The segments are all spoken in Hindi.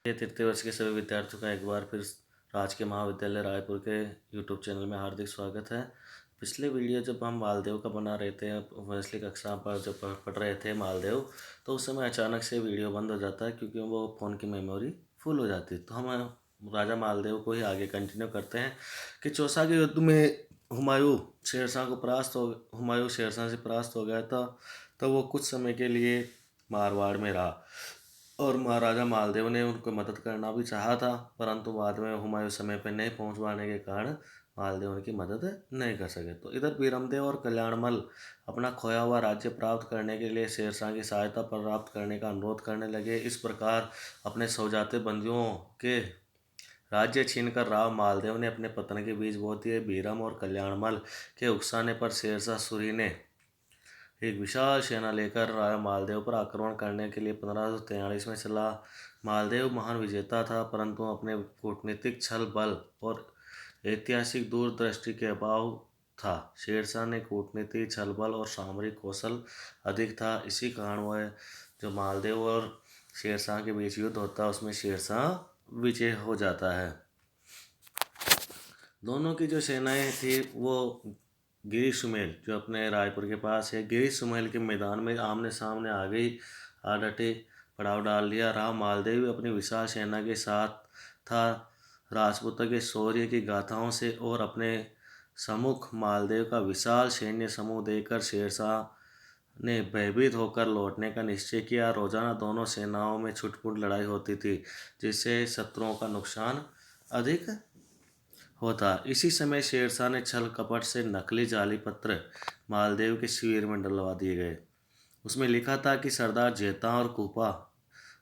तृतीय वर्ष के सभी विद्यार्थियों का एक बार फिर राजकीय महाविद्यालय रायपुर के यूट्यूब चैनल में हार्दिक स्वागत है। पिछले वीडियो जब हम मालदेव का बना रहे थे, वैसली कक्षा पर जब पढ़ रहे थे मालदेव, तो उस समय अचानक से वीडियो बंद हो जाता है क्योंकि वो फ़ोन की मेमोरी फुल हो जाती है। तो हम राजा मालदेव को ही आगे कंटिन्यू करते हैं कि चौसा के युद्ध में हुमायूं शेरशाह से परास्त हो गया था। तो वो कुछ समय के लिए मारवाड़ में रहा और महाराजा मालदेव ने उनको मदद करना भी चाहा था, परंतु बाद में हुमायूं समय पर नहीं पहुंच पाने के कारण मालदेव उनकी मदद नहीं कर सके। तो इधर बीरमदेव और कल्याणमल अपना खोया हुआ राज्य प्राप्त करने के लिए शेरशाह की सहायता प्राप्त करने का अनुरोध करने लगे। इस प्रकार अपने सौजाते बंदियों के राज्य छीनकर राव मालदेव ने अपने पतन के बीज बो दिए। बीरम और कल्याणमल के उकसाने पर शेरशाह सूरी ने एक विशाल सेना लेकर राजा मालदेव पर आक्रमण करने के लिए 1543 में चला। मालदेव महान विजेता था, परंतु अपने कूटनीतिक छल बल और ऐतिहासिक दूरदृष्टि के अभाव था। शेरशाह ने कूटनीति छल बल और सामरिक कौशल अधिक था। इसी कारण वह जो मालदेव और शेरशाह के बीच युद्ध होता है उसमें शेरशाह विजय हो जाता है। दोनों की जो सेनाएं थी वो गिरी सुमेल जो अपने रायपुर के पास है, गिरी सुमेल के मैदान में आमने सामने आ गई, आ डटे, पड़ाव डाल लिया। राव मालदेव अपनी विशाल सेना के साथ था। राजपूतों के शौर्य की गाथाओं से और अपने सम्मुख मालदेव का विशाल सैन्य समूह देखकर शेरशाह ने भयभीत होकर लौटने का निश्चय किया। रोजाना दोनों सेनाओं में छुटपुट लड़ाई होती थी, जिससे शत्रुओं का नुकसान अधिक होता। इसी समय शेरशाह ने छल कपट से नकली जाली पत्र मालदेव के शिविर में डलवा दिए गए। उसमें लिखा था कि सरदार जेता और कूपा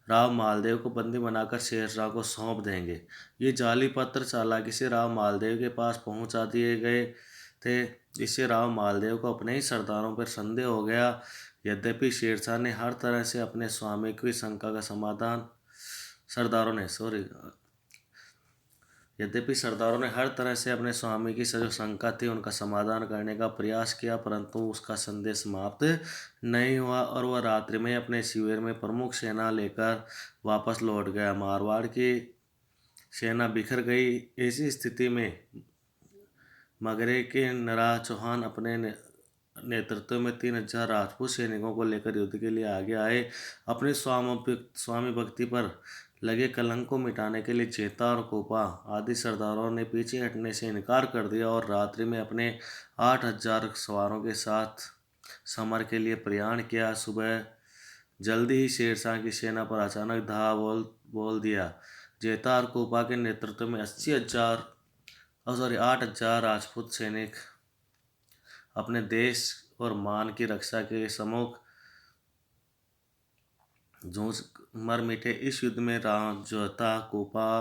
राव मालदेव को बंदी बनाकर शेरशाह को सौंप देंगे। ये जाली पत्र चालाकी से राव मालदेव के पास पहुंचा दिए गए थे, जिससे राव मालदेव को अपने ही सरदारों पर संदेह हो गया। यद्यपि शेरशाह ने हर तरह से अपने स्वामी की शंका का समाधान यद्यपि सरदारों ने हर तरह से अपने स्वामी की जो शंका थी उनका समाधान करने का प्रयास किया, परंतु उसका संदेश समाप्त नहीं हुआ और वह रात्रि में अपने शिविर में प्रमुख सेना लेकर वापस लौट गया। मारवाड़ की सेना बिखर गई। ऐसी स्थिति में मगरे के नराह चौहान अपने नेतृत्व में 3000 राजपूत सैनिकों को लेकर युद्ध के लिए आगे आए। अपने स्वामी भक्ति पर लगे कलंक को मिटाने के लिए जेता और कोपा आदि सरदारों ने पीछे हटने से इनकार कर दिया और रात्रि में अपने 8000 सवारों के साथ समर के लिए प्रयाण किया। सुबह जल्दी ही शेरशाह की सेना पर अचानक धावा बोल दिया। जेता और कोपा के नेतृत्व में 8000 राजपूत सैनिक अपने देश और मान की रक्षा के सम्मुख जूझ मर मिटे। इस युद्ध में जोता, कोपा,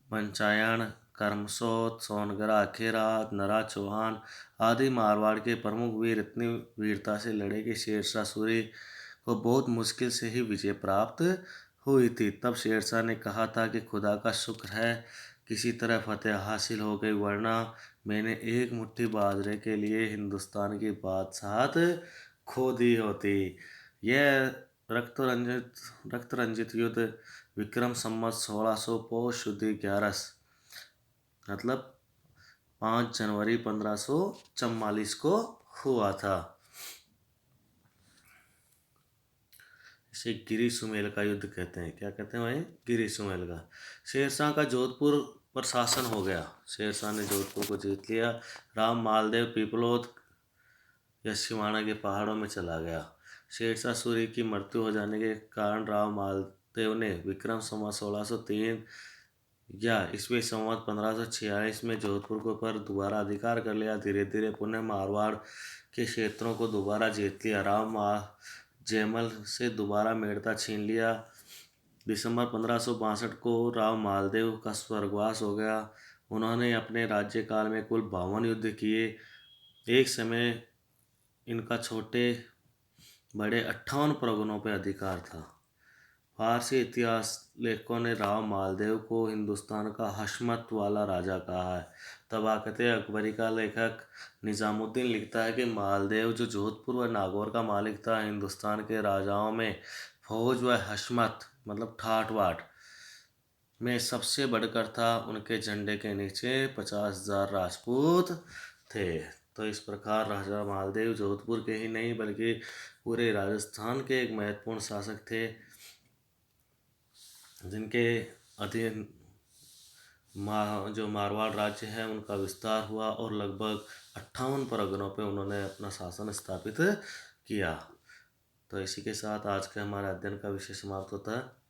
पंचायण, करमसोत, सोनगरा, अखेरा, नरा चौहान आदि मारवाड़ के प्रमुख वीर इतनी वीरता से लड़े कि शेरशाह सूरी को बहुत मुश्किल से ही विजय प्राप्त हुई थी। तब शेरशाह ने कहा था कि खुदा का शुक्र है किसी तरह फतेह हासिल हो गई, वरना मैंने एक मुट्ठी बाजरे के लिए हिंदुस्तान की बादशाहत खो दी होती। यह रक्त रंजित युद्ध विक्रम संवत 1600 पौष शुद्ध 11 मतलब 5 जनवरी 1544 को हुआ था। इसे गिरी सुमेल का युद्ध कहते हैं। क्या कहते हैं भाई? गिरी सुमेल का। शेरशाह का जोधपुर पर शासन हो गया। शेरशाह ने जोधपुर को जीत लिया। राम मालदेव पीपलोद या सिवाना के पहाड़ों में चला गया। शेरशाह सूरी की मृत्यु हो जाने के कारण राव मालदेव ने विक्रम संवत 1603 या ईस्वी संवत 1546 में जोधपुर के ऊपर दोबारा अधिकार कर लिया। धीरे धीरे पुनः मारवाड़ के क्षेत्रों को दोबारा जीत लिया। राव जयमल से दोबारा मेड़ता छीन लिया। दिसंबर 1562 को राव मालदेव का स्वर्गवास हो गया। उन्होंने अपने राज्यकाल में कुल 52 युद्ध किए। एक समय इनका छोटे बड़े 58 प्रगणों पर अधिकार था। फारसी इतिहास लेखकों ने राव मालदेव को हिंदुस्तान का हशमत वाला राजा कहा है। तबाकत अकबरी का लेखक निजामुद्दीन लिखता है कि मालदेव जो जोधपुर व नागौर का मालिक था, हिंदुस्तान के राजाओं में फौज व हशमत मतलब ठाठ बाट में सबसे बढ़कर था। उनके झंडे के नीचे 50,000 राजपूत थे। तो इस प्रकार राजा मालदेव जोधपुर के ही नहीं बल्कि पूरे राजस्थान के एक महत्वपूर्ण शासक थे, जिनके अधीन जो मारवाड़ राज्य है उनका विस्तार हुआ और लगभग 58 परगनों पे उन्होंने अपना शासन स्थापित किया। तो इसी के साथ आज के हमारे अध्ययन का विषय समाप्त होता है।